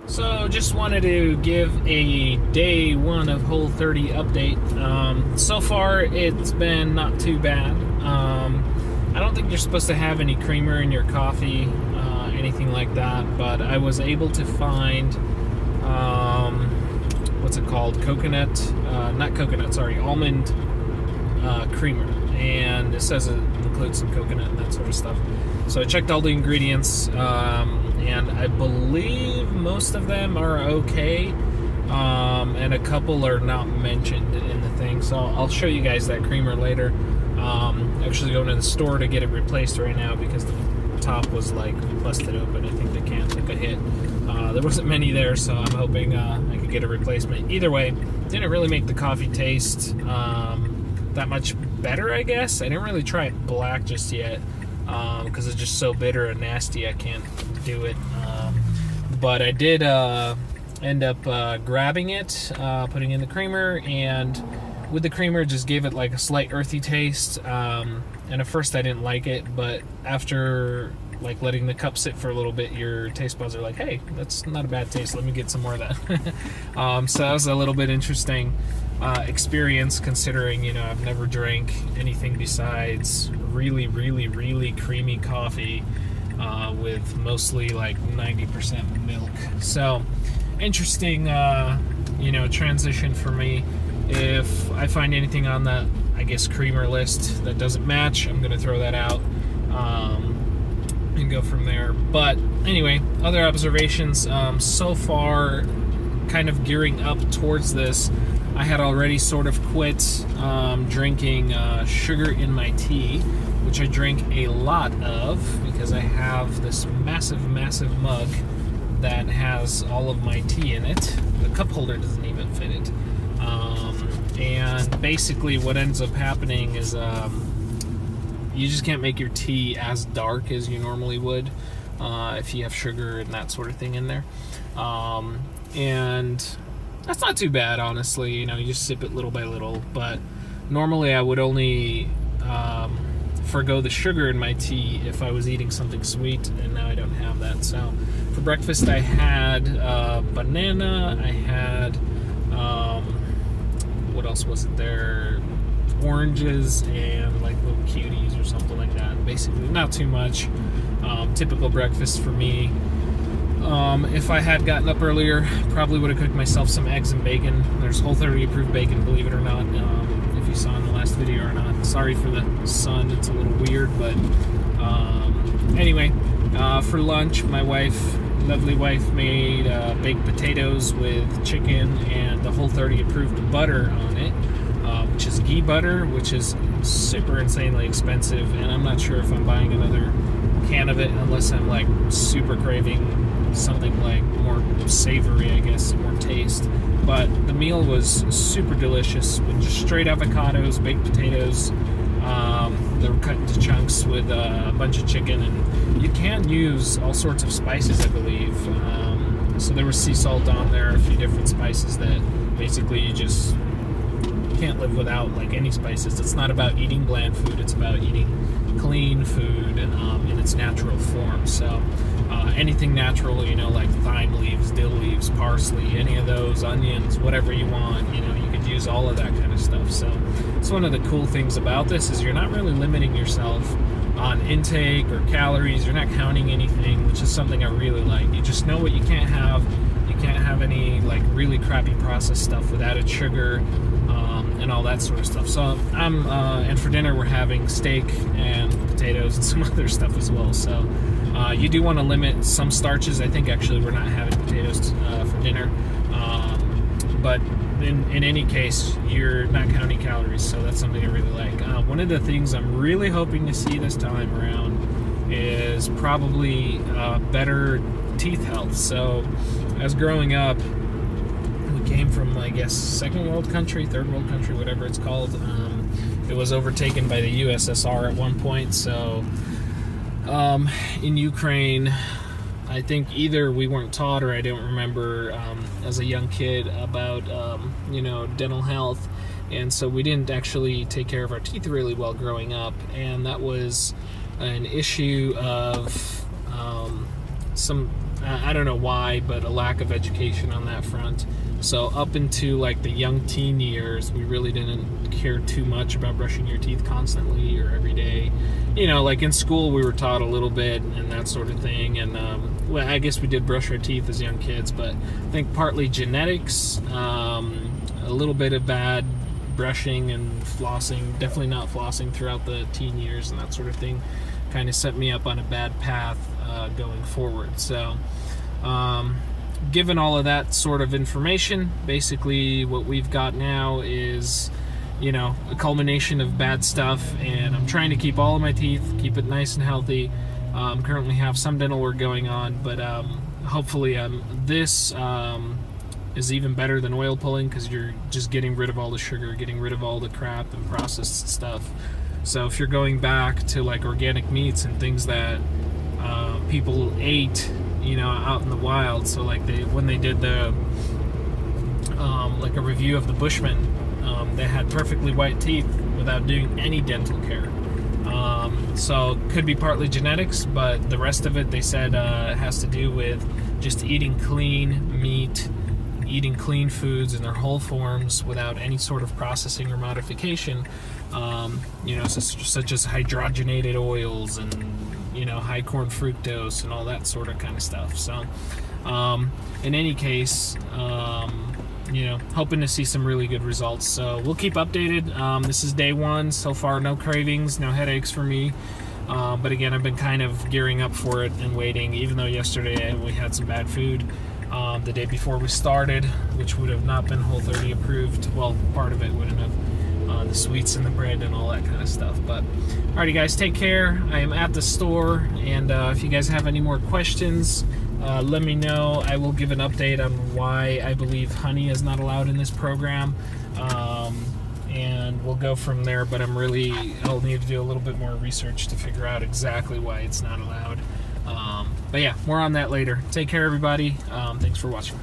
So just wanted to give a day one of Whole30 update. So far it's been not too bad. I don't think you're supposed to have any creamer in your coffee, anything like that, but I was able to find, what's it called? Almond creamer. And it says it includes some coconut and that sort of stuff. So I checked all the ingredients, and I believe most of them are okay, and a couple are not mentioned in the thing. So I'll show you guys that creamer later. Actually going to the store to get it replaced right now because the top was like busted open. I think the can took a hit. There wasn't many there, so I'm hoping I could get a replacement. Either way, didn't really make the coffee taste that much better, I guess. I didn't really try it black just yet because it's just so bitter and nasty I can't do it. But I did end up grabbing it, putting in the creamer, and with the creamer just gave it like a slight earthy taste. And at first I didn't like it, but after like letting the cup sit for a little bit, your taste buds are like, hey, that's not a bad taste, let me get some more of that. So that was a little bit interesting experience, considering, you know, I've never drank anything besides really creamy coffee with mostly like 90% milk. So interesting, you know, transition for me. If I find anything on that, I guess, creamer list that doesn't match, I'm gonna throw that out and go from there. But anyway, other observations so far, kind of gearing up towards this. I had already sort of quit drinking sugar in my tea, which I drink a lot of because I have this massive mug that has all of my tea in it. The cup holder doesn't even fit it. And basically what ends up happening is you just can't make your tea as dark as you normally would if you have sugar and that sort of thing in there. And that's not too bad, honestly. You know, you just sip it little by little. But normally I would only forgo the sugar in my tea if I was eating something sweet, and now I don't have that. So for breakfast I had banana, I had what else was it there? Oranges and like little cuties or something like that. Basically, not too much. Typical breakfast for me. If I had gotten up earlier, probably would have cooked myself some eggs and bacon. There's Whole30 approved bacon, believe it or not. If you saw in the last video or not. Sorry for the sun, it's a little weird, but anyway, for lunch, my lovely wife made baked potatoes with chicken and the Whole30 approved butter on it, which is ghee butter, which is super insanely expensive, and I'm not sure if I'm buying another can of it unless I'm like super craving something like more savory, I guess, more taste. But the meal was super delicious with just straight avocados, baked potatoes. They were cut into chunks with a bunch of chicken, and you can use all sorts of spices, I believe. So there was sea salt on there, a few different spices that basically you just can't live without, like any spices. It's not about eating bland food, it's about eating clean food in its natural form. So anything natural, you know, like thyme leaves, dill leaves, parsley, any of those, onions, whatever you want, you know, you could use all of that kind of stuff. So it's one of the cool things about this is you're not really limiting yourself on intake or calories. You're not counting anything, which is something I really like. You just know what you can't have. You can't have any like really crappy processed stuff with added sugar and all that sort of stuff. So and for dinner we're having steak and potatoes and some other stuff as well. So you do want to limit some starches. I think actually we're not having potatoes for dinner, but in any case, you're not counting calories, so that's something I really like. One of the things I'm really hoping to see this time around is probably better teeth health. So as growing up, we came from, I guess, second world country, third world country, whatever it's called. It was overtaken by the USSR at one point. So in Ukraine, I think either we weren't taught or I don't remember as a young kid about you know, dental health, and so we didn't actually take care of our teeth really well growing up, and that was an issue of some I don't know why, but a lack of education on that front. So up into like the young teen years, we really didn't care too much about brushing your teeth constantly or every day. Like in school we were taught a little bit and that sort of thing, and well, I guess we did brush our teeth as young kids, but I think partly genetics, a little bit of bad brushing and flossing, definitely not flossing throughout the teen years and that sort of thing, kind of set me up on a bad path going forward. So given all of that sort of information, basically what we've got now is a culmination of bad stuff, and I'm trying to keep all of my teeth, keep it nice and healthy. Currently have some dental work going on, but hopefully this is even better than oil pulling, because you're just getting rid of all the sugar, getting rid of all the crap and processed stuff. So if you're going back to like organic meats and things that people ate, out in the wild, so like when they did the like a review of the Bushmen, they had perfectly white teeth without doing any dental care. So could be partly genetics, but the rest of it, they said, has to do with just eating clean meat, eating clean foods in their whole forms without any sort of processing or modification, such as hydrogenated oils and high corn fructose and all that sort of kind of stuff. So in any case, hoping to see some really good results. So we'll keep updated. This is day one. So far, no cravings, no headaches for me. But again, I've been kind of gearing up for it and waiting, even though yesterday we had some bad food. The day before we started, which would have not been Whole30 approved. Well, part of it wouldn't have. The sweets and the bread and all that kind of stuff. But alrighty guys, take care. I am at the store, and if you guys have any more questions, let me know. I will give an update on why I believe honey is not allowed in this program, and we'll go from there. But I'll need to do a little bit more research to figure out exactly why it's not allowed. But yeah, more on that later. Take care, everybody. Thanks for watching.